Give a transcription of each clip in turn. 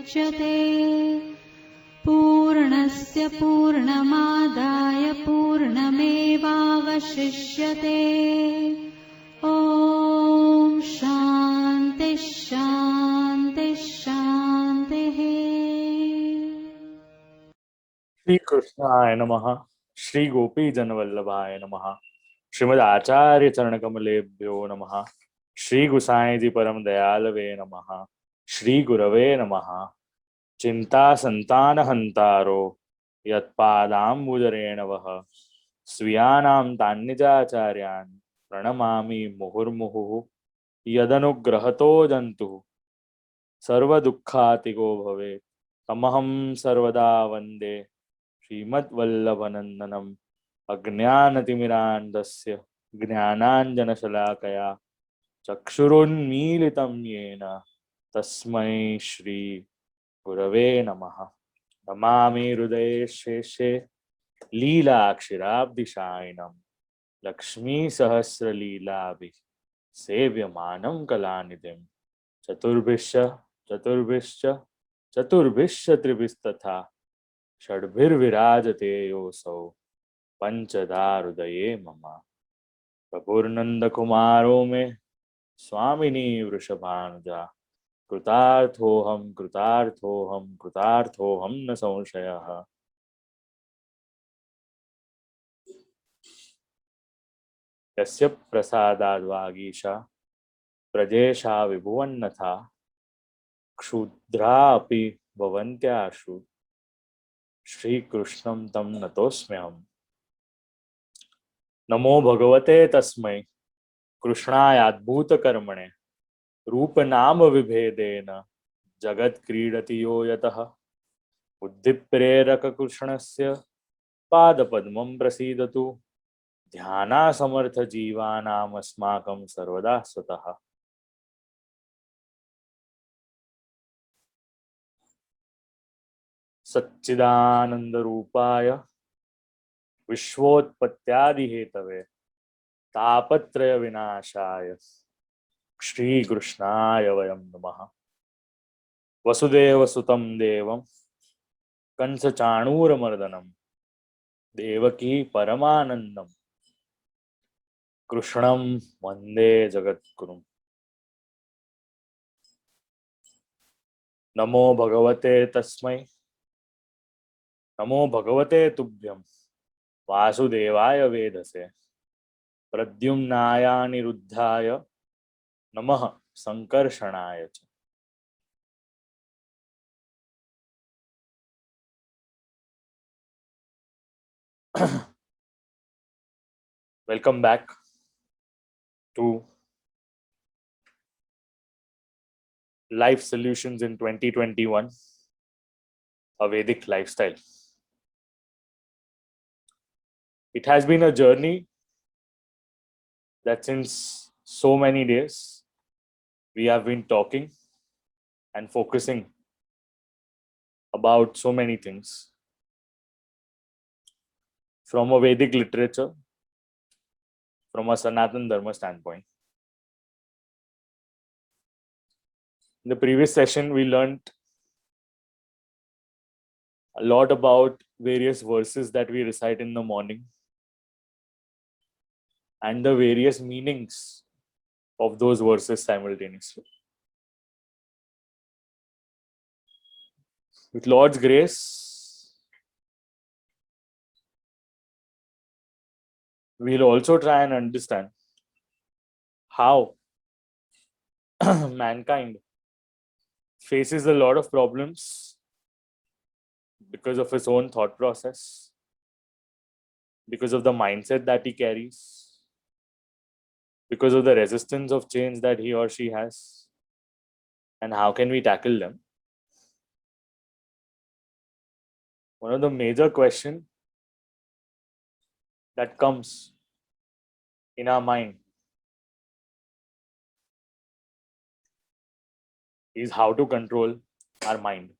मुच्यते पूर्णस्य पूर्णमादाय पूर्णमेवावशिष्यते। ॐ शान्ति शान्ति शान्तिः। श्री कृष्णाय नमः। श्री गोपी जनवल्लभाय नमः। श्रीमद् आचार्य चरण कमलेभ्यो नमः। श्री गुसाई जी परम दयालवे नमः। श्री गुरवे नमः। चिंता संतान हंतारो यत्पादाम्बुजरेणवः स्वीयानां तान्निजाचार्यान् प्रणमामि मुहुर्मुहुः। यदनुग्रहतो जन्तुः सर्वदुःखातिगो भवेत् तमहं सर्वदा वन्दे श्रीमद्वल्लभनन्दनम्। अज्ञानतिमिरान्धस्य ज्ञानाञ्जनशलाकया चक्षुरुन्मीलितं येन तस्मै श्री गुरवे नमः। नमामि हृदये शेषे लीलाक्षराब्धिशायिनं लक्ष्मीसहस्रलीलाभिः सेव्यमानं कलानिधिं चतुर्भिश्च चतुर्भिश्च चतुर्भिश्च त्रिभिस्तथा षड्भिर्विराजते योऽसौ पंचधा हृदये मम। प्रभुर्नंदकुमारो मे स्वामिनी वृषभानुजा कृतार्थोऽहं कृतार्थोऽहं कृतार्थोऽहं न संशयः। यस्य प्रसादाद्वागीशा प्रजेशा विभुवन्नथा क्षुद्रापि भवन्त्याशु श्रीकृष्णं तं नतोऽस्म्यहम्। नमो भगवते तस्मै कृष्णायाद्भूतकर्मणे रूपनाम विभेदेन जगत् क्रीडति यो यतः बुद्धिप्रेरक कृष्णस्य पादपद्मं प्रसीदतु ध्यानासमर्थ जीवानामस्माकं सर्वदा स्वतः। सच्चिदानंद रूपाय विश्वोत्पत्त्यादिहेतवे तापत्रय विनाशाय श्रीकृष्णाय वयं नमः। वसुदेवसुतं देवं कंसचाणूरमर्दनं देवकी परमानंदं कृष्णं वंदे जगद्गुरुम्। नमो भगवते तस्मै नमो भगवते तुभ्यं वासुदेवाय वेधसे प्रद्युम्नायानिरुद्धाय नमः संकर्षणाय च। Welcome back to Life Solutions in 2021, a Vedic lifestyle. It has been a journey that since so many days we have been talking and focusing about so many things from a Vedic literature, from a Sanatan Dharma standpoint. In the previous session, we learned a lot about various verses that we recite in the morning and the various meanings of those verses simultaneously. With Lord's grace, we'll also try and understand how mankind faces a lot of problems because of his own thought process, because of the mindset that he carries, because of the resistance of change that he or she has, and how can we tackle them. One of the major questions that comes in our mind is how to control our mind.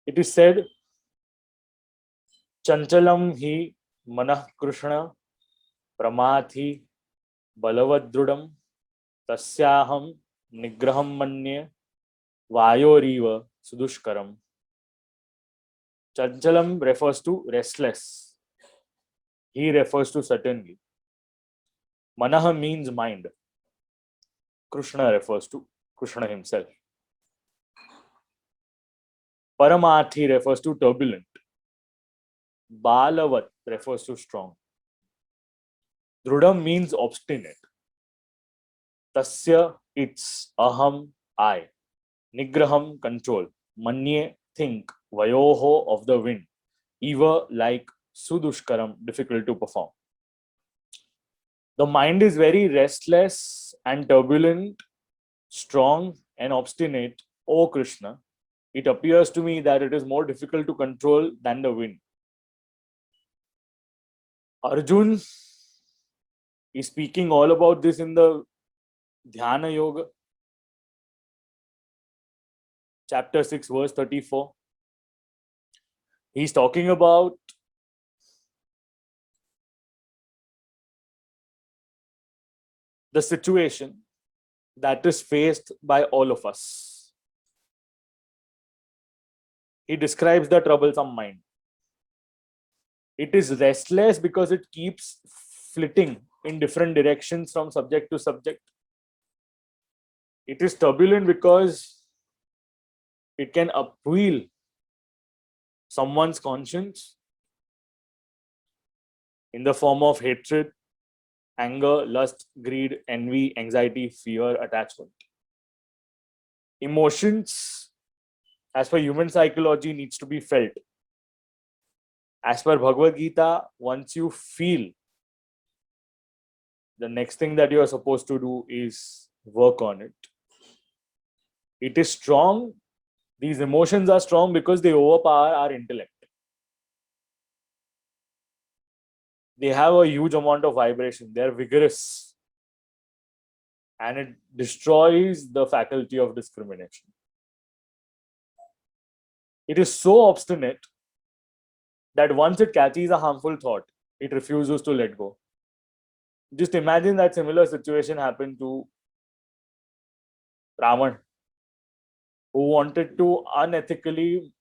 It is said, Chanchalam hi manah Krishna pramathi balavaddrudam tasyaham nigraham manye vayoriva sudushkaram. Chanchalam refers to restless. He refers to certainly. Manaha means mind. Krishna refers to Krishna himself. Paramathi refers to turbulent. Balavat refers to strong. Drudam means obstinate. Tasya, it's aham, I. Nigraham, control. Manye, think. Vayoho, of the wind. Eva, like sudushkaram, difficult to perform. The mind is very restless and turbulent, strong and obstinate. O Krishna, it appears to me that it is more difficult to control than the wind. Arjun is speaking all about this in the Dhyana Yoga, chapter 6, verse 34. He's talking about the situation that is faced by all of us. He describes the troublesome mind. It is restless because it keeps flitting in different directions from subject to subject. It is turbulent because it can upheaval someone's conscience in the form of hatred, anger, lust, greed, envy, anxiety, fear, attachment. Emotions, as per human psychology, needs to be felt. As per Bhagavad Gita, once you feel, the next thing that you are supposed to do is work on it. It is strong. These emotions are strong because they overpower our intellect. They have a huge amount of vibration. They are vigorous. And it destroys the faculty of discrimination. It is so obstinate that once it catches a harmful thought, it refuses to let go. Just imagine that similar situation happened to Ravan, who wanted to unethically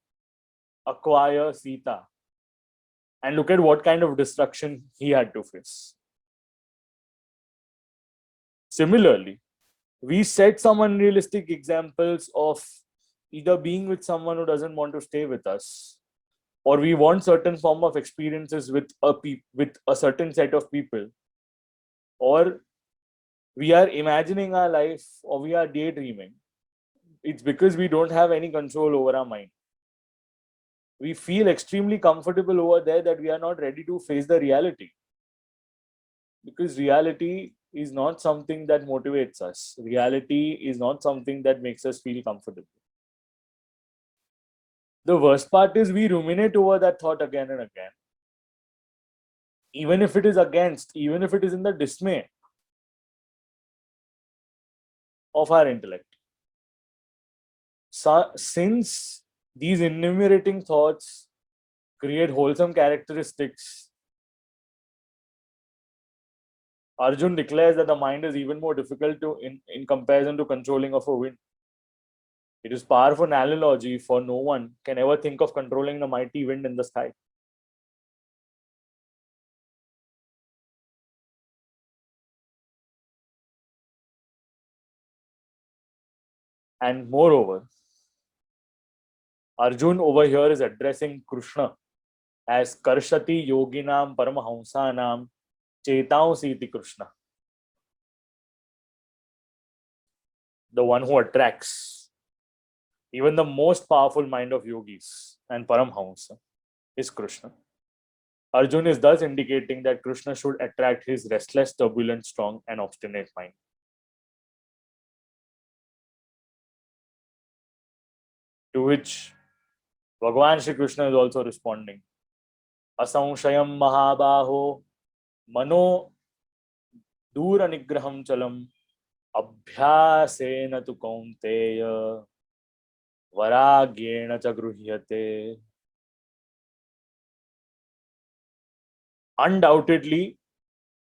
acquire Sita. And look at what kind of destruction he had to face. Similarly, we set some unrealistic examples of either being with someone who doesn't want to stay with us, or we want certain form of experiences with a certain set of people, or we are imagining our life, or we are daydreaming. It's because we don't have any control over our mind. We feel extremely comfortable over there that we are not ready to face the reality. Because reality is not something that motivates us. Reality is not something that makes us feel comfortable. The worst part is we ruminate over that thought again and again. Even if it is against, even if it is in the dismay of our intellect. So, since these enumerating thoughts create wholesome characteristics, Arjun declares that the mind is even more difficult in comparison to controlling of a wind. It is powerful analogy, for no one can ever think of controlling the mighty wind in the sky. And moreover, Arjun over here is addressing Krishna as Karshati Yoginam Paramahamsanam Chetausiti Krishna, the one who attracts. Even the most powerful mind of yogis and Paramhamsa is Krishna. Arjun is thus indicating that Krishna should attract his restless, turbulent, strong, and obstinate mind. To which Bhagavan Shri Krishna is also responding. Asamshayam Mahabaho Mano Dura Nigraham Chalam Abhyasena tu Kaunteya Varagyena cha Gruhyate. Undoubtedly,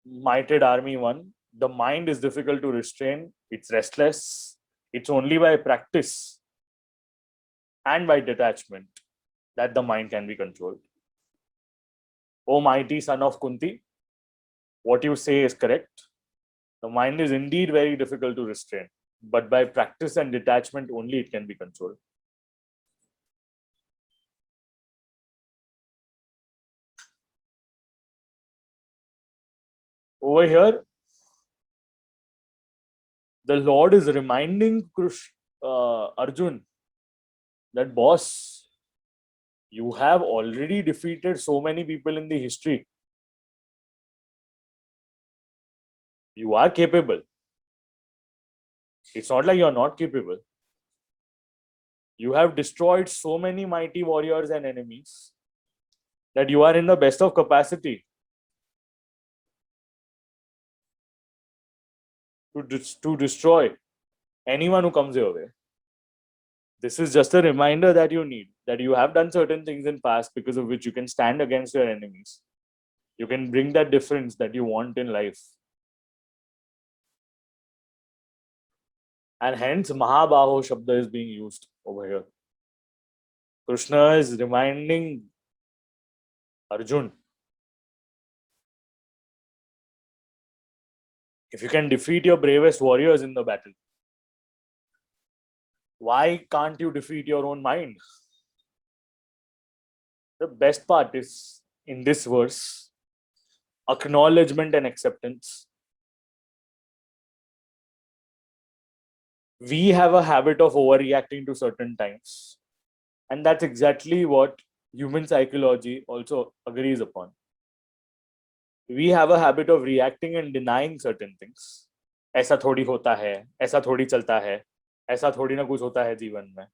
Mighted Army 1, the mind is difficult to restrain, it's restless. It's only by practice and by detachment that the mind can be controlled. O mighty son of Kunti, what you say is correct. The mind is indeed very difficult to restrain, but by practice and detachment only it can be controlled. Over here, the Lord is reminding Arjun that, boss, you have already defeated so many people in the history. You are capable. It's not like you're not capable. You have destroyed so many mighty warriors and enemies that you are in the best of capacity to destroy anyone who comes your way. This is just a reminder that you need, that you have done certain things in past because of which you can stand against your enemies. You can bring that difference that you want in life. And hence Mahabaho Shabda is being used over here. Krishna is reminding Arjun, if you can defeat your bravest warriors in the battle, why can't you defeat your own mind? The best part is in this verse, acknowledgement and acceptance. We have a habit of overreacting to certain times. And that's exactly what human psychology also agrees upon. We have a habit of reacting and denying certain things. ऐसा थोड़ी होता है, ऐसा थोड़ी चलता है, ऐसा थोड़ी ना कुछ होता है जीवन में.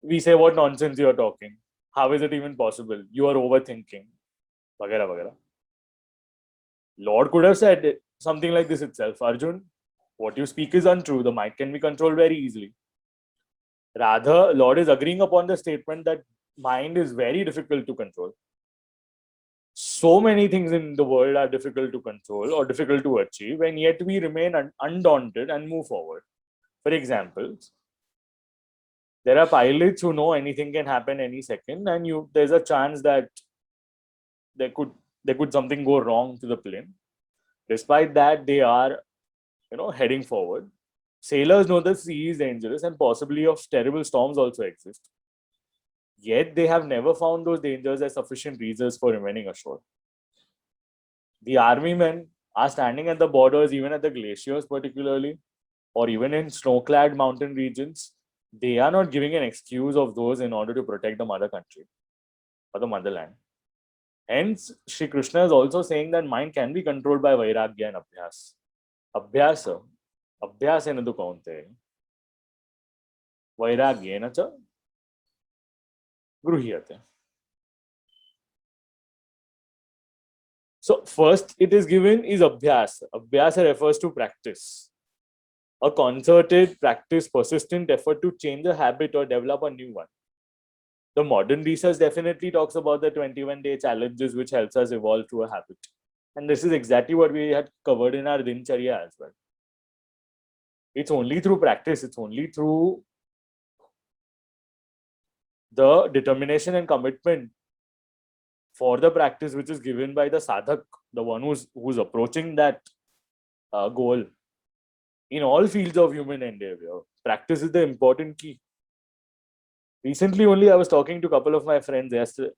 We say, what nonsense you are talking. How is it even possible? You are overthinking. Vagera, vagera. Lord could have said something like this itself. Arjun, what you speak is untrue. The mind can be controlled very easily. Rather, Lord is agreeing upon the statement that mind is very difficult to control. So many things in the world are difficult to control or difficult to achieve, and yet we remain undaunted and move forward. For example, there are pilots who know anything can happen any second, and there's a chance that there could something go wrong to the plane. Despite that, they are heading forward. Sailors know the sea is dangerous and possibly of terrible storms also exist. Yet they have never found those dangers as sufficient reasons for remaining ashore. The army men are standing at the borders, even at the glaciers particularly, or even in snow-clad mountain regions. They are not giving an excuse of those in order to protect the mother country or the motherland. Hence, Shri Krishna is also saying that mind can be controlled by Vairagya and Abhyas. Abhyasena tu kaunte, Vairagyena cha gruhyate. So first it is given is Abhyas. Abhyasa refers to practice. A concerted practice, persistent effort to change a habit or develop a new one. The modern research definitely talks about the 21-day challenges which helps us evolve through a habit. And this is exactly what we had covered in our Dincharya as well. It's only through practice, it's only through the determination and commitment for the practice which is given by the sadhak, the one who's approaching that goal. In all fields of human endeavor, practice is the important key. Recently only I was talking to a couple of my friends yesterday.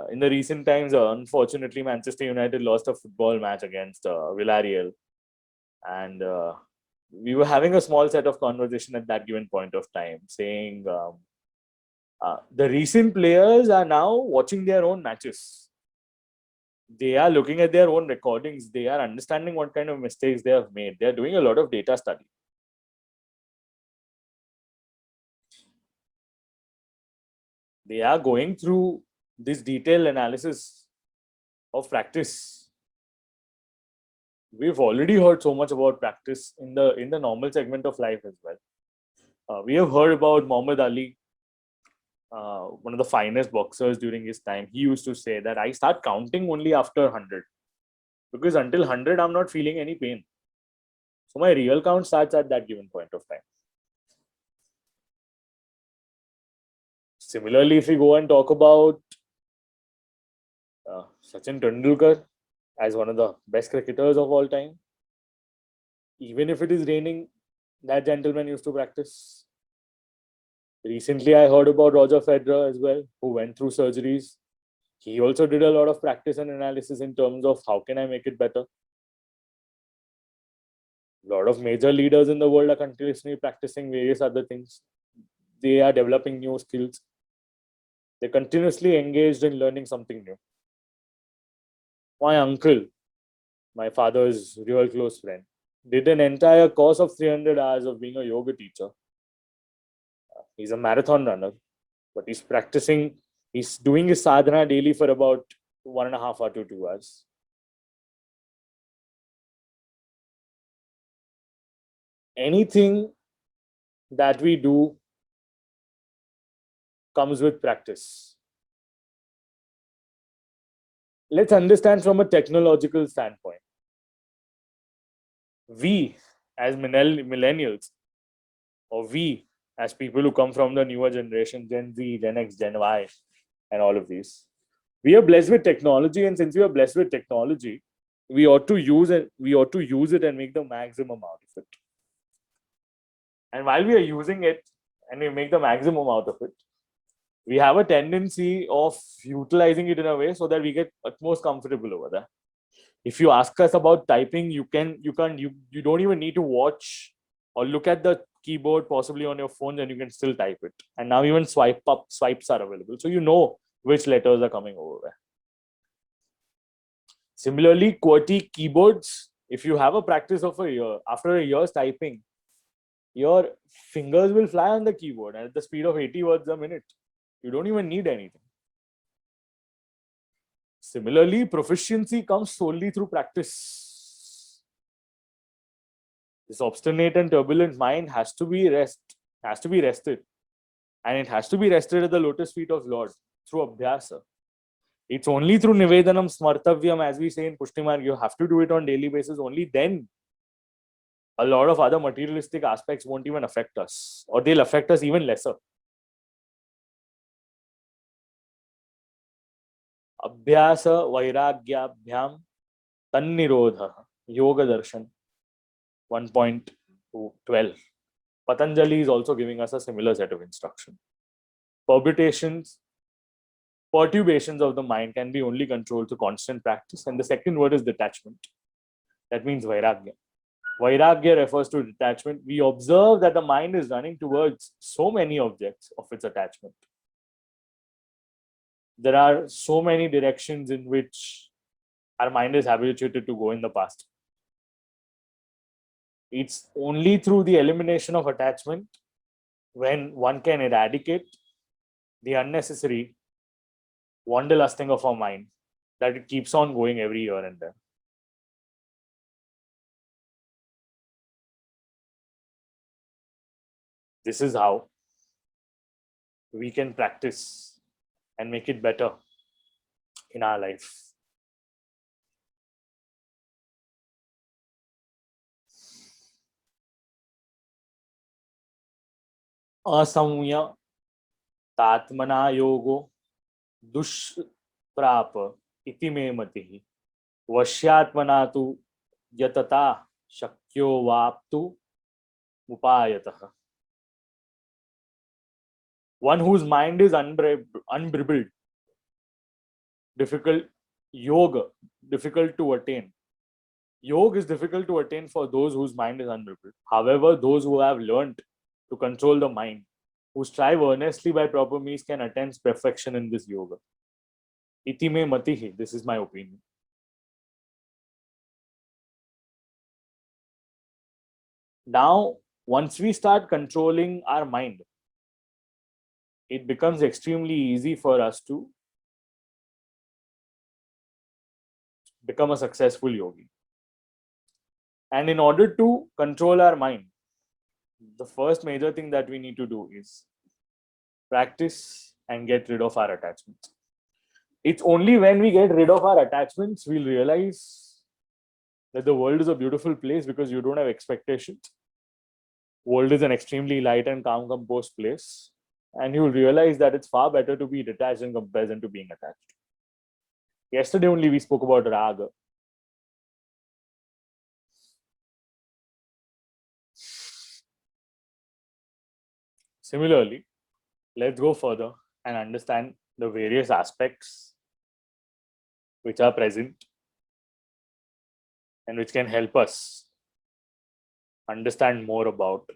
In the recent times, unfortunately, Manchester United lost a football match against Villarreal. And we were having a small set of conversation at that given point of time, saying the recent players are now watching their own matches. They are looking at their own recordings. They are understanding what kind of mistakes they have made. They are doing a lot of data study. They are going through this detailed analysis of practice. We've already heard so much about practice in the normal segment of life as well. We have heard about Muhammad Ali, one of the finest boxers during his time, he used to say that I start counting only after 100, because until 100 I'm not feeling any pain. So my real count starts at that given point of time. Similarly, if we go and talk about Sachin Tendulkar as one of the best cricketers of all time, even if it is raining, that gentleman used to practice. Recently, I heard about Roger Federer as well, who went through surgeries. He also did a lot of practice and analysis in terms of how can I make it better. A lot of major leaders in the world are continuously practicing various other things. They are developing new skills. They're continuously engaged in learning something new. My uncle, my father's real close friend, did an entire course of 300 hours of being a yoga teacher. He's a marathon runner, but he's doing his sadhana daily for about 1.5 hours to 2 hours. Anything that we do comes with practice. Let's understand from a technological standpoint. We, as millennials, or we, as people who come from the newer generation, Gen Z, Gen X, Gen Y, and all of these, we are blessed with technology, and since we are blessed with technology, we ought to use it. We ought to use it and make the maximum out of it. And while we are using it and we make the maximum out of it, we have a tendency of utilizing it in a way so that we get utmost comfortable over there. If you ask us about typing, you don't even need to watch or look at the keyboard possibly on your phone, and you can still type it. And now even swipes are available, so you know which letters are coming over there. Similarly, QWERTY keyboards, if you have a practice of a year, after a year's typing, your fingers will fly on the keyboard and at the speed of 80 words a minute. You don't even need anything. Similarly, proficiency comes solely through practice. This obstinate and turbulent mind has to be rested. And it has to be rested at the lotus feet of Lord through abhyasa. It's only through nivedanam smartavyam, as we say in Pushtimarg, you have to do it on daily basis. Only then a lot of other materialistic aspects won't even affect us, or they'll affect us even lesser. Abhyasa vairagyabhyam tannirodha yoga darshan 1.12. Patanjali is also giving us a similar set of instruction. Perturbations of the mind can be only controlled through constant practice. And the second word is detachment. That means vairagya. Vairagya refers to detachment. We observe that the mind is running towards so many objects of its attachment. There are so many directions in which our mind is habituated to go in the past. It's only through the elimination of attachment, when one can eradicate the unnecessary wanderlusting of our mind, that it keeps on going every year and then. This is how we can practice and make it better in our life. Asamya tatmana yogo dushprapa iti me matihi vashyatmana tu yatata shakyo vaptu upayatah. One whose mind is unbridled, difficult to attain. Yoga is difficult to attain for those whose mind is unbridled. However, those who have learned to control the mind, who strive earnestly by proper means, can attain perfection in this yoga. Iti me matihi, this is my opinion. Now, once we start controlling our mind, it becomes extremely easy for us to become a successful yogi. And in order to control our mind, the first major thing that we need to do is practice and get rid of our attachments. It's only when we get rid of our attachments we'll realize that the world is a beautiful place because you don't have expectations. World is an extremely light and calm, composed place, and you'll realize that it's far better to be detached in comparison to being attached. Yesterday only we spoke about raga. Similarly, let's go further and understand the various aspects which are present and which can help us understand more about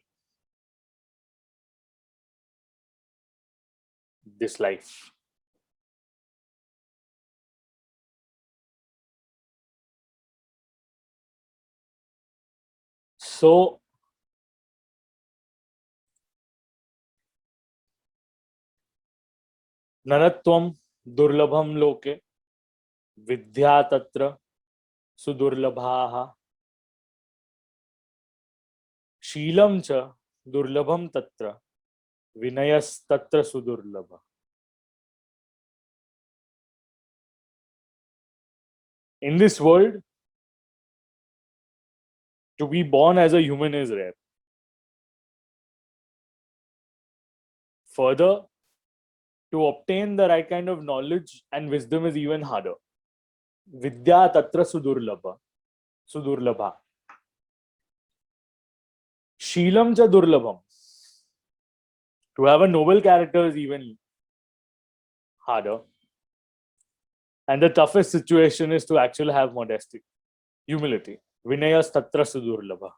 this life. So, nanatvam durlabham loke vidya tatra sudurlabhaha Sheelam च दुर्लभम तत्र विनयस तत्र सुदुर्लभ. In this world, to be born as a human is rare. Further, to obtain the right kind of knowledge and wisdom is even harder. Vidya tatra sudurlabha. Sudurlabha. Sheelam cha durlabham. To have a noble character is even harder. And the toughest situation is to actually have modesty, humility. Vinayas tatra sudurlabha.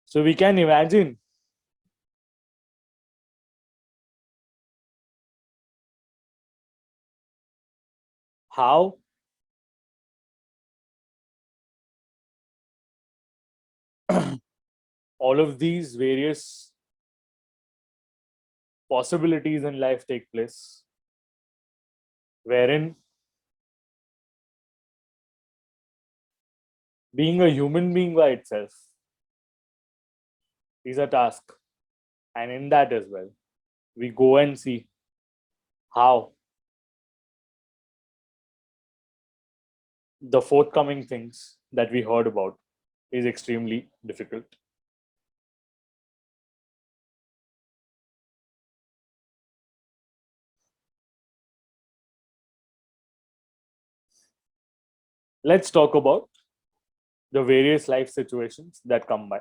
So we can imagine how all of these various possibilities in life take place, wherein being a human being by itself is a task. And in that as well, we go and see how the forthcoming things that we heard about is extremely difficult. Let's talk about the various life situations that come by.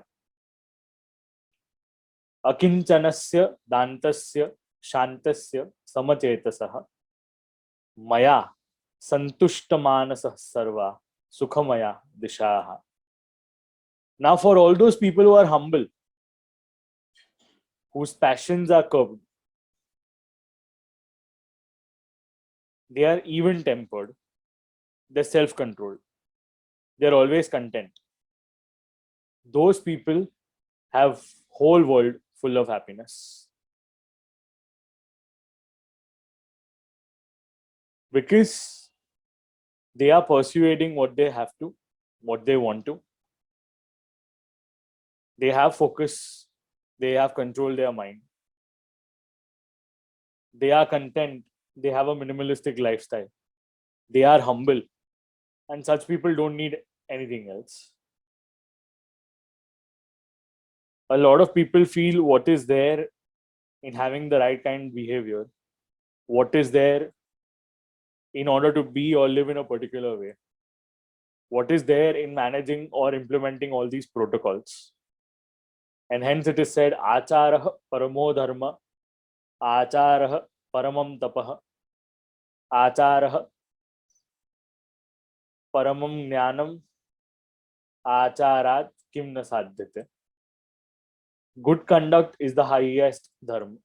Akinchanasya dantasya shantasya samachetasah maya santushtamanasah sarva sukhamaya dishaha. Now, for all those people who are humble, whose passions are curbed, they are even tempered, they're self-controlled, they're always content. Those people have whole world full of happiness. Because they are pursuing what they have to, what they want to. They have focus, they have control their mind. They are content, they have a minimalistic lifestyle. They are humble, and such people don't need anything else. A lot of people feel what is there in having the right kind of behavior, what is there in order to be or live in a particular way, what is there in managing or implementing all these protocols. And hence it is said, Acharah paramo dharma, Acharah paramam tapah, Acharah paramam jnanam, Acharat kim na sadhyate. Good conduct is the highest dharma.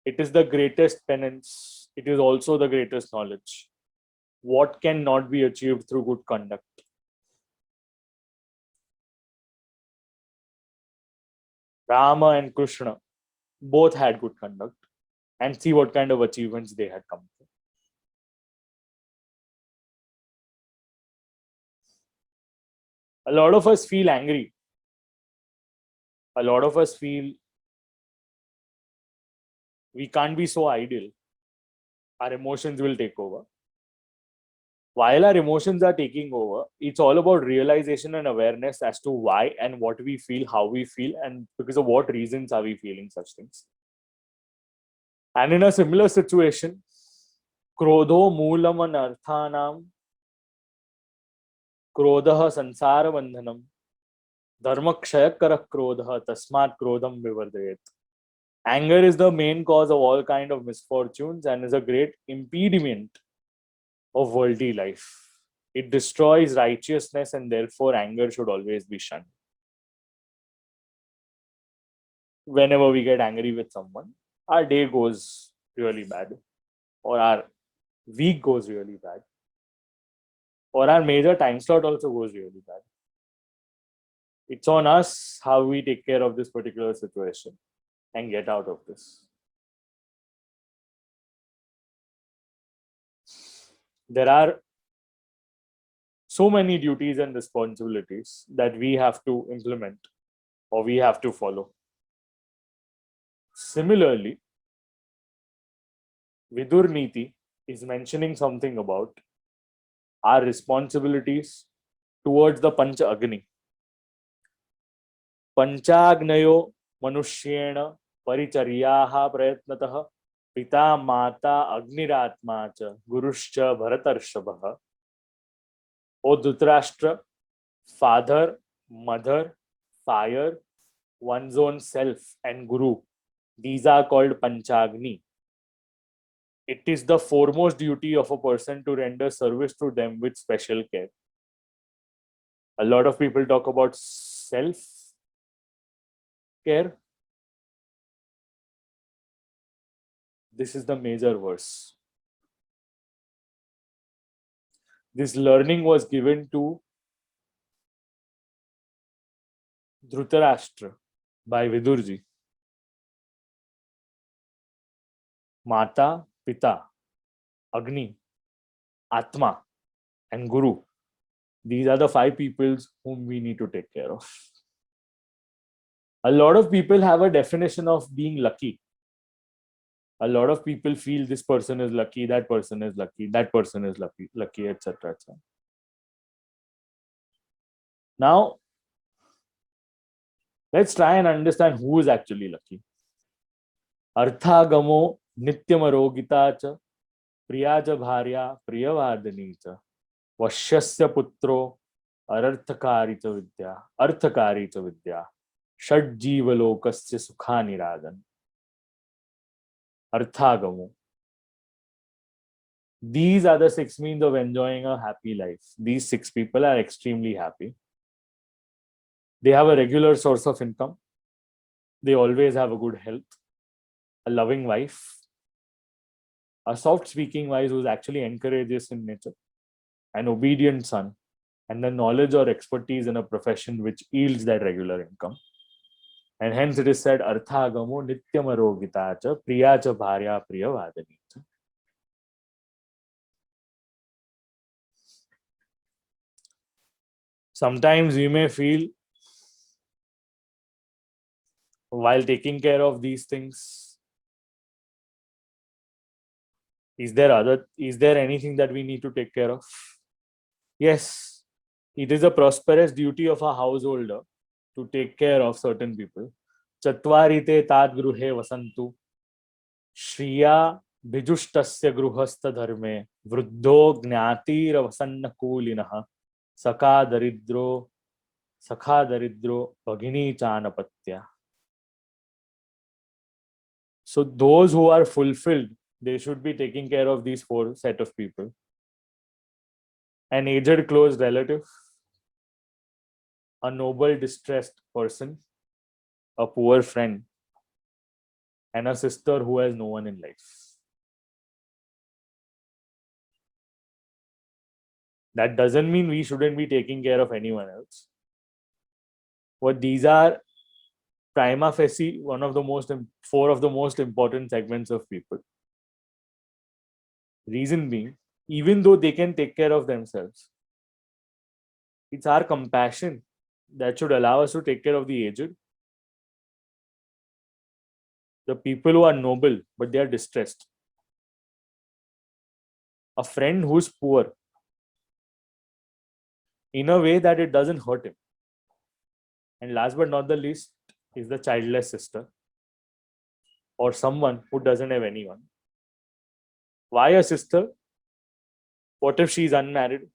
It is the greatest penance. It is also the greatest knowledge. What cannot be achieved through good conduct? Rama and Krishna both had good conduct, and see what kind of achievements they had come to. A lot of us feel angry. A lot of us feel We can't be so ideal. Our emotions will take over. While our emotions are taking over, it's all about realization and awareness as to why and what we feel, how we feel, and because of what reasons are we feeling such things. And in a similar situation, krodho moolam anarthanam, krodha sansara bandhanam, dharma kshayakarah krodha tasmat krodham vivardayet. Anger is the main cause of all kind of misfortunes and is a great impediment of worldly life. It destroys righteousness and therefore anger should always be shunned. Whenever we get angry with someone, our day goes really bad, or our week goes really bad, or our major time slot also goes really bad. It's on us how we take care of this particular situation and get out of this. There are so many duties and responsibilities that we have to implement or we have to follow. Similarly, Vidur Niti is mentioning something about our responsibilities towards the Pancha Agni. Panchagnayo Manushyena Paricharyaha Prayatnatah Pita Mata Agniratma cha Guruscha Bharatarshabha. O Dhritarashtra, father, mother, fire, one's own self, and Guru. These are called Panchagni. It is the foremost duty of a person to render service to them with special care. A lot of people talk about self care. This is the major verse. This learning was given to Dhritarashtra by Vidurji. Mata, Pita, Agni, Atma, and Guru. These are the 5 peoples whom we need to take care of. A lot of people have a definition of being lucky. A lot of people feel this person is lucky, that person is lucky, that person is lucky, etc. etc. Now, let's try and understand who is actually lucky. Arthagamo nityamarogita cha priyaja bharya priyavadani cha vashyasya putro ararthakari cha vidya षड जीवलोकस्य सुखानिरादन. Arthagamo. These are the 6 means of enjoying a happy life. These 6 people are extremely happy. They have a regular source of income. They always have a good health, a loving wife, a soft-speaking wife who actually encourages in nature, an obedient son, and the knowledge or expertise in a profession which yields that regular income. And hence it is said, Arthagamo nityamarogita cha priya cha bharya priyavadani cha. Sometimes we may feel while taking care of these things, is there anything that we need to take care of? Yes, it is a prosperous duty of a householder to take care of certain people. Chatvarite tad gruhe vasantu shriya bhijushtasya gruhastha dharme vruddho gnyatir vasanna kulinaha sakha daridro bhagini chanapatya. So those who are fulfilled, they should be taking care of these 4 set of people. An aged close relative, a noble distressed person, a poor friend, and a sister who has no one in life. That doesn't mean we shouldn't be taking care of anyone else. But these are prima facie 4 of the most important segments of people. Reason being, even though they can take care of themselves, it's our compassion that should allow us to take care of the aged, the people who are noble but they are distressed, a friend who's poor in a way that it doesn't hurt him, and last but not the least is the childless sister or someone who doesn't have anyone. Why a sister? What if she's unmarried?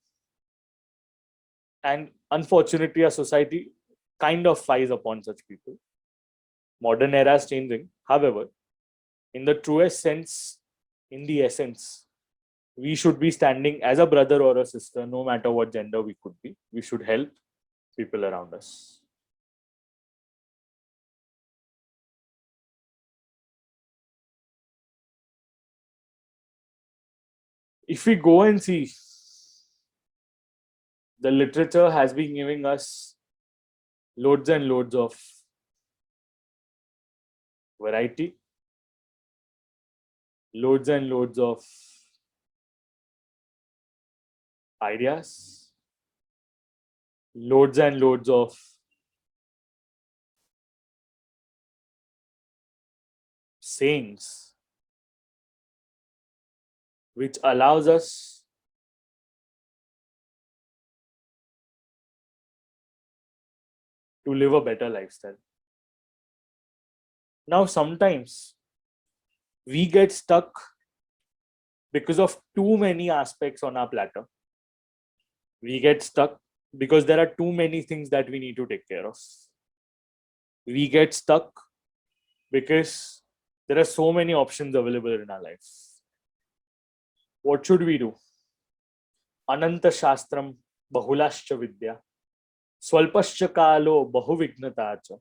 And unfortunately, our society kind of flies upon such people. Modern era is changing. However, in the truest sense, in the essence, we should be standing as a brother or a sister, no matter what gender we could be. We should help people around us. If we go and see, the literature has been giving us loads and loads of variety, loads and loads of ideas, loads and loads of sayings, which allows us to live a better lifestyle. Now, sometimes we get stuck because of too many aspects on our platter. We get stuck because there are too many things that we need to take care of. We get stuck because there are so many options available in our lives. What should we do? Ananta Shastram Bahulascha Vidya Swalpascha Kalo Bahuvignata cha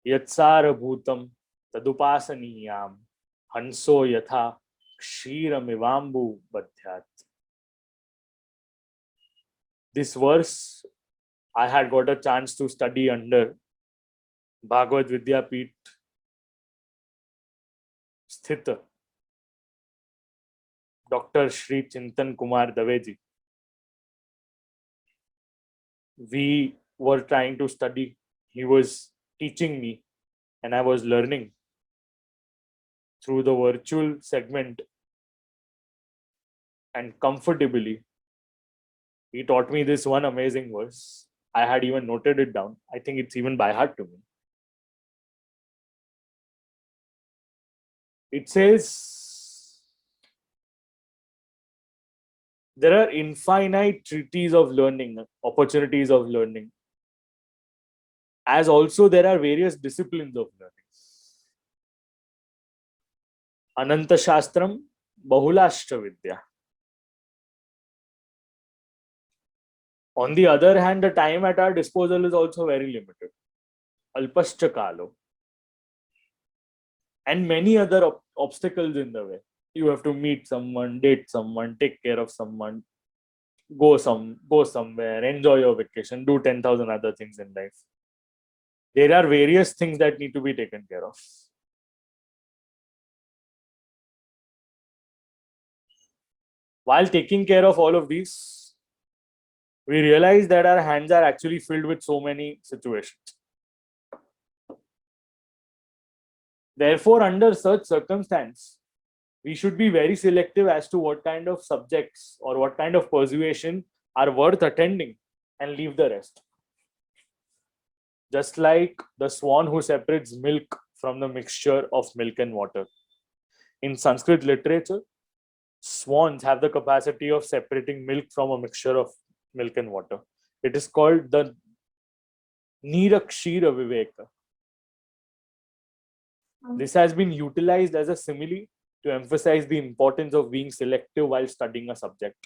Yatsara Bhutam Tadupasaniyam Hanso Yatha Kshiramivambu Badhyat. This verse I had got a chance to study under Bhagavad Vidyapit Sthita Dr. Shri Chintan Kumar Daveji. We were trying to study. He was teaching me and I was learning through the virtual segment, and comfortably he taught me this one amazing verse. I had even noted it down. I think it's even by heart to me. It says, there are infinite treaties of learning, opportunities of learning, as also there are various disciplines of learning. Ananta Shastram Bahulashtra Vidya. On the other hand, the time at our disposal is also very limited. Alpascha Kalo. And many other obstacles in the way. You have to meet someone, date someone, take care of someone, go somewhere, enjoy your vacation, do 10,000 other things in life. There are various things that need to be taken care of. While taking care of all of these, we realize that our hands are actually filled with so many situations. Therefore, under such circumstance, we should be very selective as to what kind of subjects or what kind of persuasion are worth attending and leave the rest. Just like the swan who separates milk from the mixture of milk and water. In Sanskrit literature, swans have the capacity of separating milk from a mixture of milk and water. It is called the Nirakshira Viveka. This has been utilized as a simile to emphasize the importance of being selective while studying a subject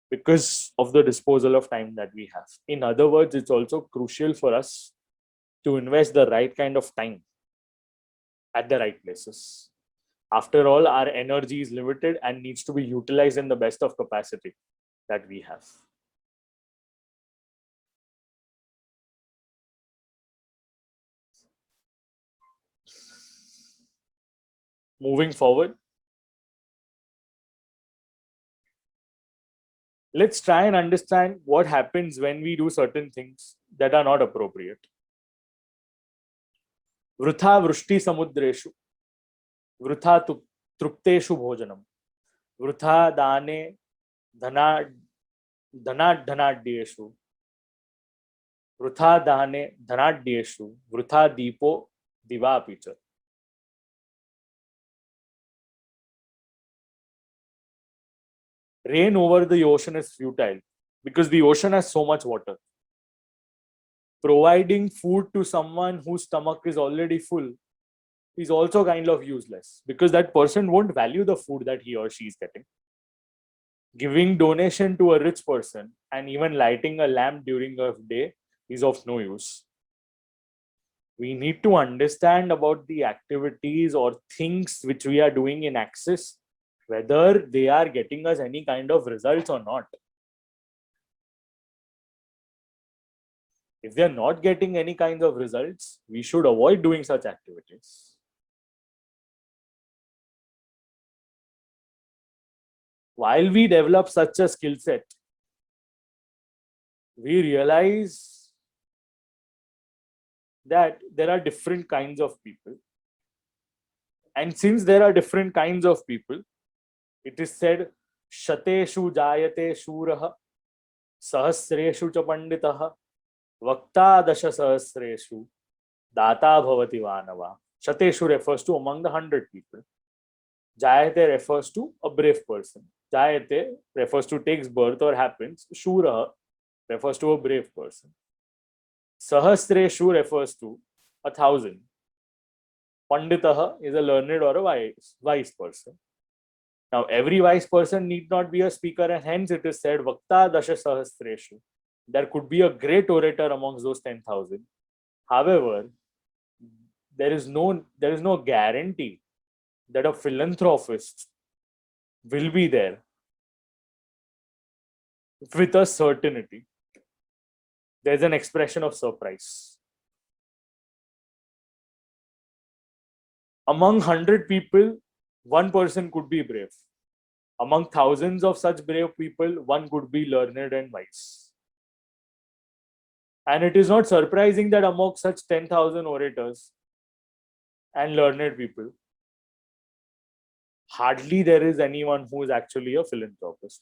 because of the disposal of time that we have. In other words, it's also crucial for us to invest the right kind of time at the right places. After all, our energy is limited and needs to be utilized in the best of capacity that we have. Moving forward, let's try and understand what happens when we do certain things that are not appropriate. वृथा वृष्टि समुद्रेषु वृथा तृप्तेषु भोजनम वृथा दाने धना धनाढ्येषु वृथा दाने धनाढ्येषु वृथा दीपो दिवापि च. Rain over the ocean is futile because the ocean has so much water. Providing food to someone whose stomach is already full is also kind of useless because that person won't value the food that he or she is getting. Giving donation to a rich person and even lighting a lamp during a day is of no use. We need to understand about the activities or things which we are doing in Axis, whether they are getting us any kind of results or not. If they are not getting any kinds of results, we should avoid doing such activities. While we develop such a skill set, we realize that there are different kinds of people. And since there are different kinds of people, it is said, Shateshu jayate shuraha, sahasreshu cha panditaha, vakta dasha sahasreshu, data bhavati vanava. Shateshu refers to among the 100 people. Jayate refers to a brave person. Jayate refers to takes birth or happens. Shuraha refers to a brave person. Sahasreshu refers to 1,000. Panditaha is a learned or a wise person. Now, every wise person need not be a speaker, and hence it is said, Vakta dasha sahasreshu. There could be a great orator amongst those 10,000. However, there is no guarantee that a philanthropist will be there with a certainty. There's an expression of surprise. Among 100 people, one person could be brave. Among thousands of such brave people, one could be learned and wise. And it is not surprising that among such 10,000 orators and learned people, hardly there is anyone who is actually a philanthropist.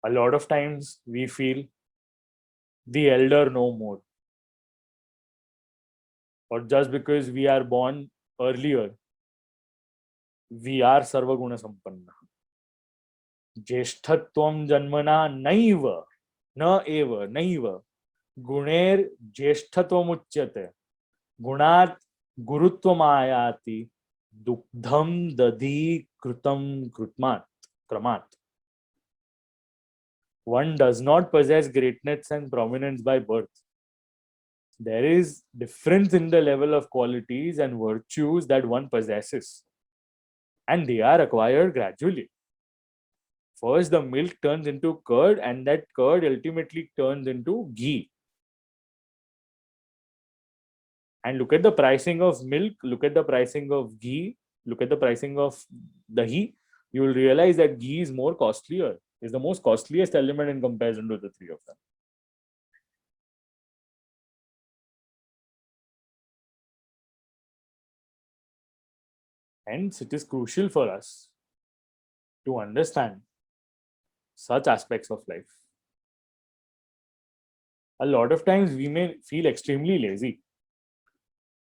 A lot of times we feel the elder know more. Or just because we are born earlier, we are sarvaguna sampanna. Jeshtatvam janmana naiva, na eva, naiva. Guner jeshtatvam uchyate. Gunat gurutvam ayati. Dukdham dadhi krutam kramat. One does not possess greatness and prominence by birth. There is difference in the level of qualities and virtues that one possesses, and they are acquired gradually. First, the milk turns into curd, and that curd ultimately turns into ghee. And look at the pricing of milk, look at the pricing of ghee, look at the pricing of dahi. You will realize that ghee is more costlier, is the most costliest element in comparison to the three of them. Hence, it is crucial for us to understand such aspects of life. A lot of times we may feel extremely lazy.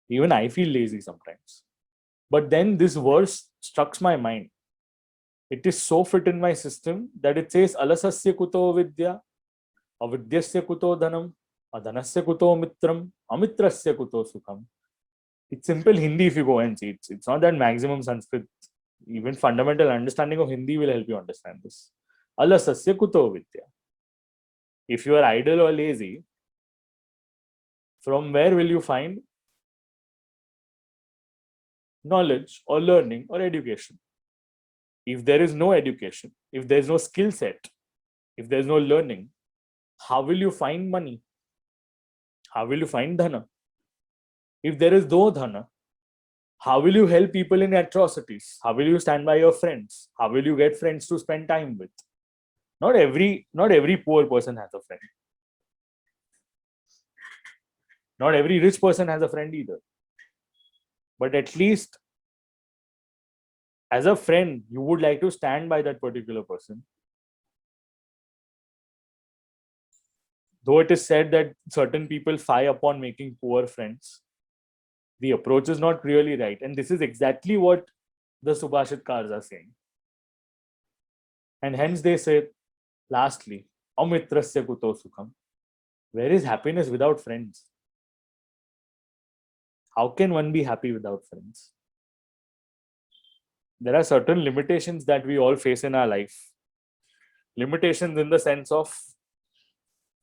Even I feel lazy sometimes. But then this verse struck my mind. It is so fit in my system that it says, Alasasya kuto vidya, avidyasya kuto dhanam, adhanasya kuto mitram, amitrasya kuto sukham. It's simple Hindi if you go and see. It's not that maximum Sanskrit. Even fundamental understanding of Hindi will help you understand this. Alasasya kuto vidya. If you are idle or lazy, from where will you find knowledge or learning or education? If there is no education, if there is no skill set, if there is no learning, how will you find money? How will you find dhana? If there is no dhana, How will you help people in atrocities? How will you stand by your friends? How will you get friends to spend time with? Not every poor person has a friend. Not every rich person has a friend either. But at least as a friend, you would like to stand by that particular person. Though it is said that certain people fire upon making poor friends, the approach is not really right. And this is exactly what the Subhashitkars are saying. And hence they say, lastly, Amitrasya kuto sukham. Where is happiness without friends? How can one be happy without friends? There are certain limitations that we all face in our life. Limitations in the sense of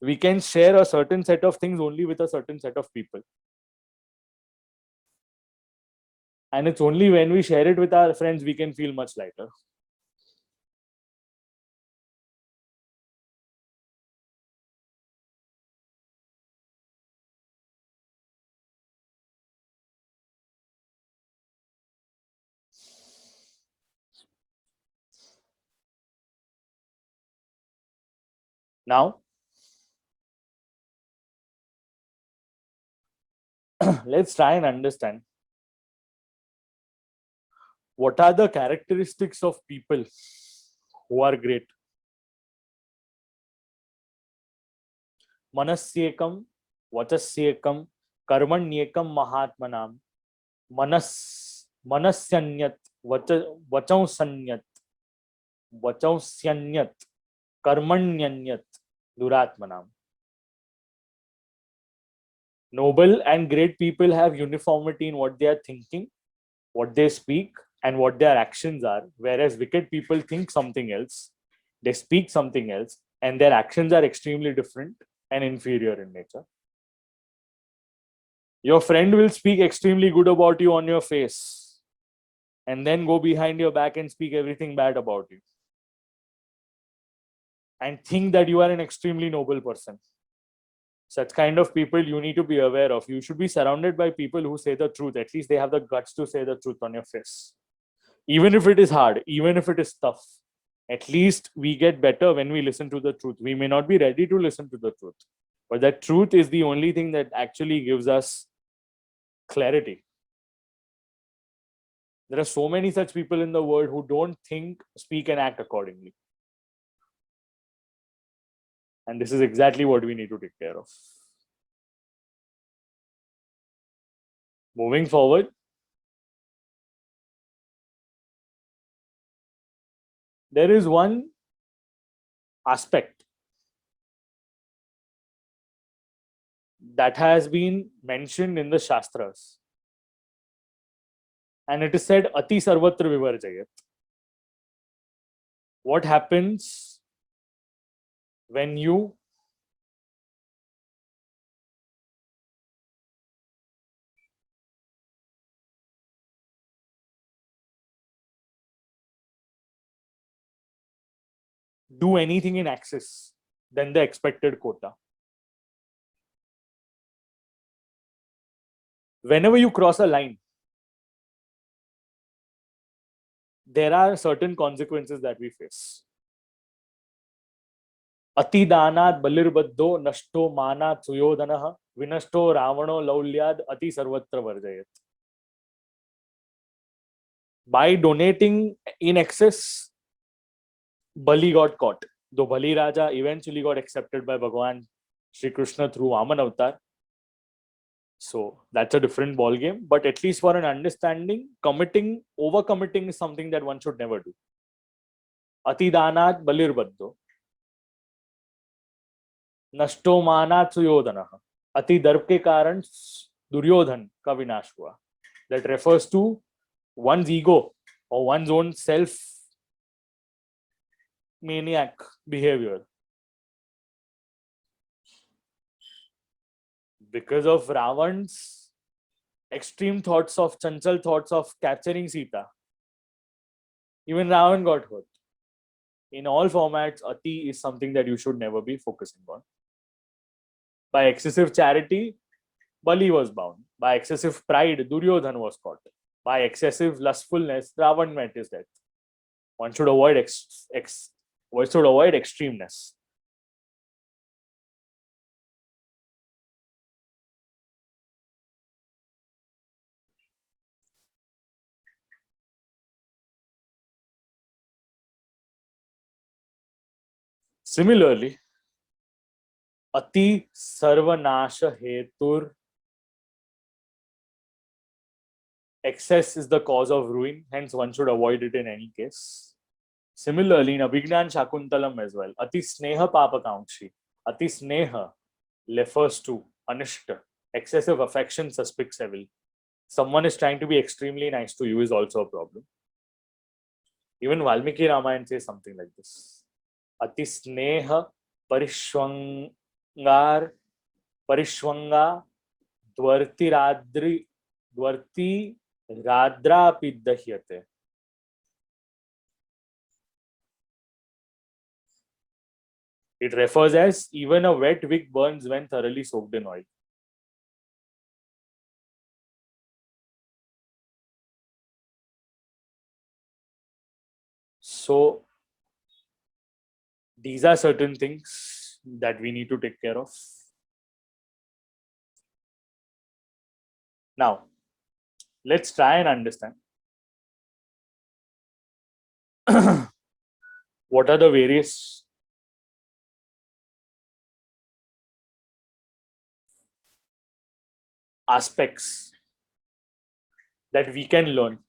we can share a certain set of things only with a certain set of people. And it's only when we share it with our friends we can feel much lighter. Now, let's try and understand what are the characteristics of people who are great. Manasyekam, vachasyekam, karmanyekam mahatmanam, manasyanyat, vachausanyat, vachausyanyat, karmanyanyat, duratmanam. Noble and great people have uniformity in what they are thinking, what they speak, and what their actions are, whereas wicked people think something else, they speak something else, and their actions are extremely different and inferior in nature. Your friend will speak extremely good about you on your face and then go behind your back and speak everything bad about you and think that you are an extremely noble person. Such kind of people you need to be aware of. You should be surrounded by people who say the truth. At least they have the guts to say the truth on your face. Even if it is hard, even if it is tough, at least we get better when we listen to the truth. We may not be ready to listen to the truth, but that truth is the only thing that actually gives us clarity. There are so many such people in the world who don't think, speak, and act accordingly. And this is exactly what we need to take care of. Moving forward, there is one aspect that has been mentioned in the Shastras. And it is said, Ati Sarvatra Vivarjayat. What happens when you do anything in excess than the expected quota? Whenever you cross a line, there are certain consequences that we face. Ati danat balirbaddo nashto manat suyodhanah vinashto ravano laulyad ati sarvatra varjayat. By donating in excess, Bali got caught. Though Bali Raja eventually got accepted by Bhagavan Sri Krishna through Vaman Avatar. So that's a different ball game. But at least for an understanding, overcommitting is something that one should never do. Ati danat balirbaddo. Nashto manat suyodhanah. Ati darp ke karan Duryodhan ka vinash hua. That refers to one's ego or one's own self maniac behavior. Because of Ravan's extreme thoughts of chanchal thoughts of capturing Sita, even Ravan got hurt. In all formats, Ati is something that you should never be focusing on. By excessive charity, Bali was bound. By excessive pride, Duryodhan was caught. By excessive lustfulness, Ravan met his death. One should avoid one should avoid extremeness. Similarly, Ati Sarvanasha Hetur, excess is the cause of ruin, hence one should avoid it in any case. Similarly, in Abhignan Shakuntalam as well, Ati Sneha Papakaunshi, Ati Sneha refers to Anishta, excessive affection suspects evil. Someone is trying to be extremely nice to you is also a problem. Even Valmiki Ramayana says something like this. Ati Sneha Parishwangar Parishwanga Dvarti Radra Pidahyate. It refers as even a wet wick burns when thoroughly soaked in oil. So these are certain things that we need to take care of. Now, let's try and understand what are the various aspects that we can learn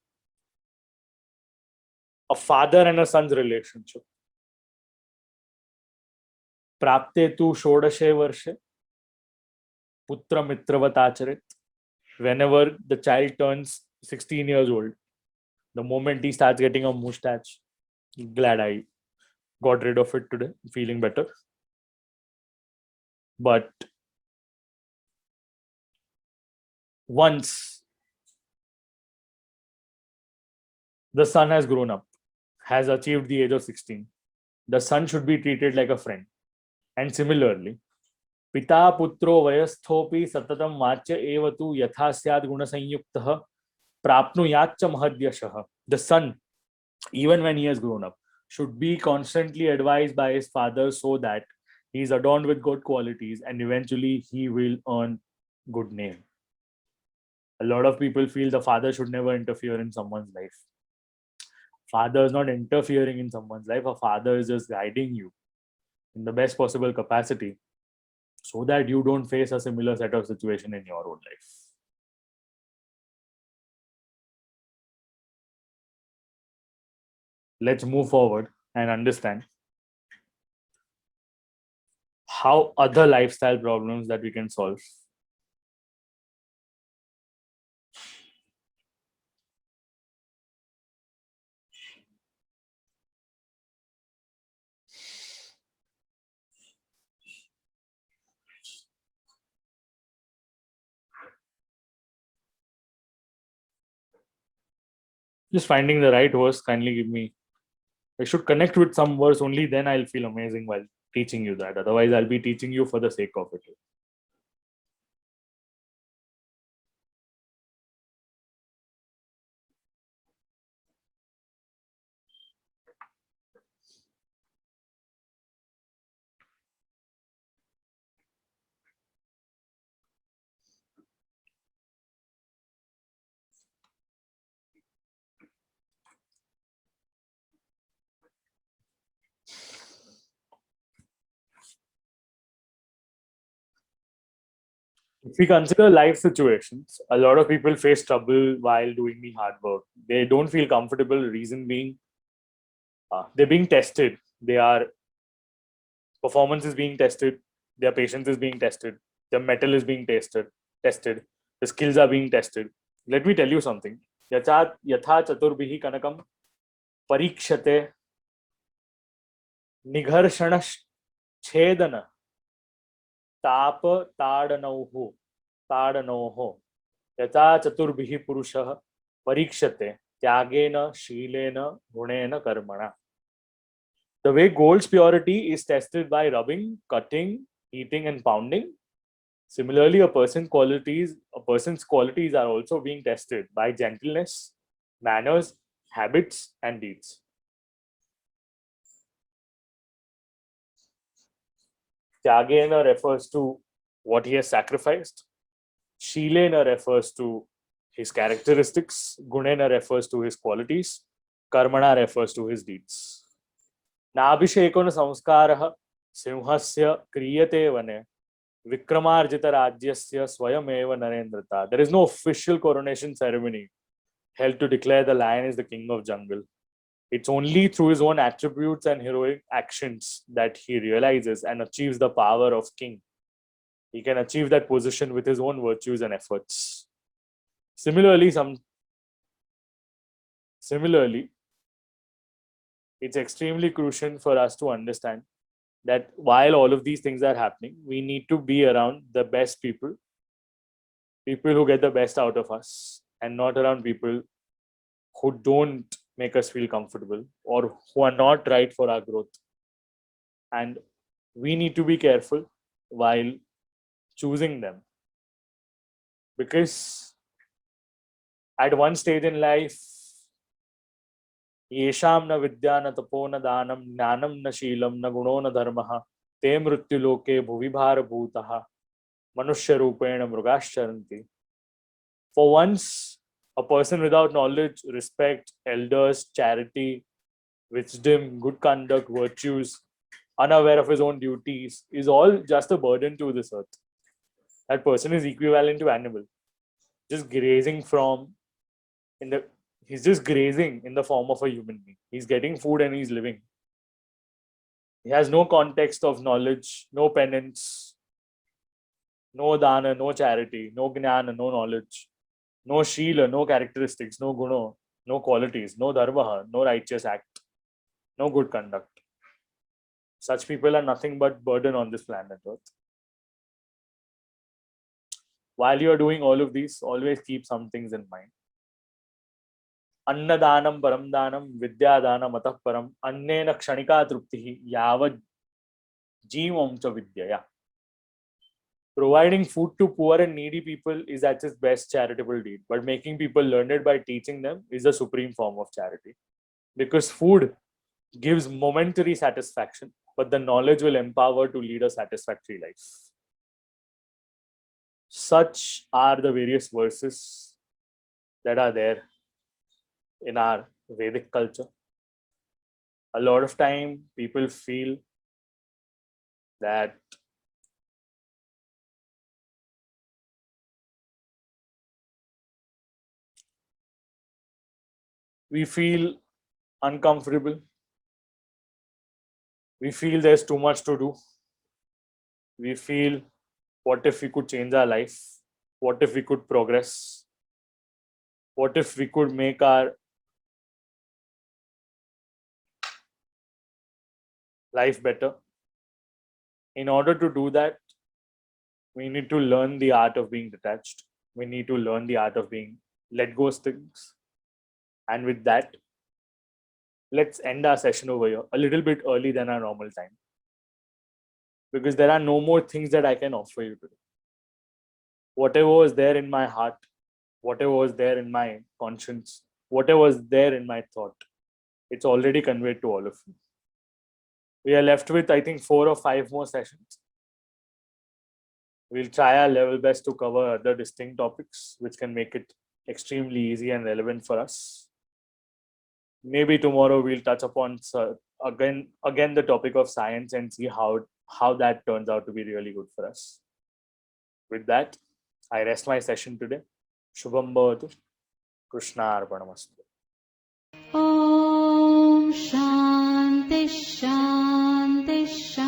a father and a son's relationship. Prapte tu shodashe varshe putra mitravat acharit. Whenever the child turns 16 years old, the moment he starts getting a mustache, glad I got rid of it today, feeling better. But once the son has grown up, has achieved the age of 16, the son should be treated like a friend. And similarly, Pita putro vayasthopi satatam vachya evatu yatha syad gunasanyuktah prapnuyatcha mahadyashah. The son, even when he has grown up, should be constantly advised by his father so that he is adorned with good qualities and eventually he will earn good name. A lot of people feel the father should never interfere in someone's life. Father is not interfering in someone's life. A father is just guiding you in the best possible capacity so that you don't face a similar set of situation in your own life. Let's move forward and understand how other lifestyle problems that we can solve. Just finding the right verse, kindly give me. I should connect with some verse, only then I'll feel amazing while teaching you that. Otherwise, I'll be teaching you for the sake of it. If we consider life situations, a lot of people face trouble while doing the hard work. They don't feel comfortable. Reason being, they're being tested. Their performance is being tested. Their patience is being tested. Their metal is being tested. Tested. The skills are being tested. Let me tell you something. Yatha chaturbihi kanakam parikshate निघर्षण छेदन ताप ताड़नौः यथा चतुर्भिः पुरुषः परीक्षते त्यागेन शीलेन गुणेन कर्मणा. The way gold's purity is tested by rubbing, cutting, heating and pounding, Similarly, a person's qualities are also being tested by gentleness, manners, habits, and deeds. Tyagena refers to what he has sacrificed. Shilena refers to his characteristics. Gunena refers to his qualities. Karmana refers to his deeds. Nabhishekona samskaraha simhasya kriyate vane Vikramarjita Rajyasya Swayameva Narendrata. There is no official coronation ceremony held to declare the lion is the king of jungle. It's only through his own attributes and heroic actions that he realizes and achieves the power of king. He can achieve that position with his own virtues and efforts. Similarly, it's extremely crucial for us to understand that while all of these things are happening, we need to be around the best people who get the best out of us, and not around people who don't make us feel comfortable or who are not right for our growth. And we need to be careful while choosing them, because at one stage in life, येषां न विद्या न तपो न दानं ज्ञानं न शीलं न गुणो न धर्मः ते मृत्युलोके भुवि भारभूतः मनुष्यरूपेण मृगाश्चरन्ति. For once, a person without knowledge, respect, elders, charity, wisdom, good conduct, virtues, unaware of his own duties, is all just a burden to this earth. That person is equivalent to animal, just grazing he's just grazing in the form of a human being. He's getting food and he's living. He has no context of knowledge, no penance, no dana, no charity, no gnana, no knowledge, no shila, no characteristics, no guna, no qualities, no dharma, no righteous act, no good conduct. Such people are nothing but burden on this planet Earth. While you are doing all of these, always keep some things in mind. अन्नदानं परम दानं विद्यादानं अतः परम अन्नेन क्षणिका तृप्तिः यावत् जीवं च विद्यया. Providing food to poor and needy people is at its best charitable deed, but making people learned by teaching them is the supreme form of charity, because food gives momentary satisfaction, but the knowledge will empower to lead a satisfactory life. Such are the various verses that are there in our Vedic culture. A lot of time people feel that we feel uncomfortable. We feel there's too much to do. We feel, what if we could change our life? What if we could progress? What if we could make our life better? In order to do that, we need to learn the art of being detached. We need to learn the art of being let go of things. And with that, let's end our session over here a little bit early than our normal time, because there are no more things that I can offer you today. Whatever was there in my heart, whatever was there in my conscience, whatever was there in my thought, it's already conveyed to all of you. We are left with, I think, 4 or 5 more sessions. We'll try our level best to cover other distinct topics which can make it extremely easy and relevant for us. Maybe tomorrow we'll touch upon again the topic of science and see how that turns out to be really good for us. With that, I rest my session today. Shubham bhavatu. Krishna arpanamastu. Om Shanti Shanti Shanti.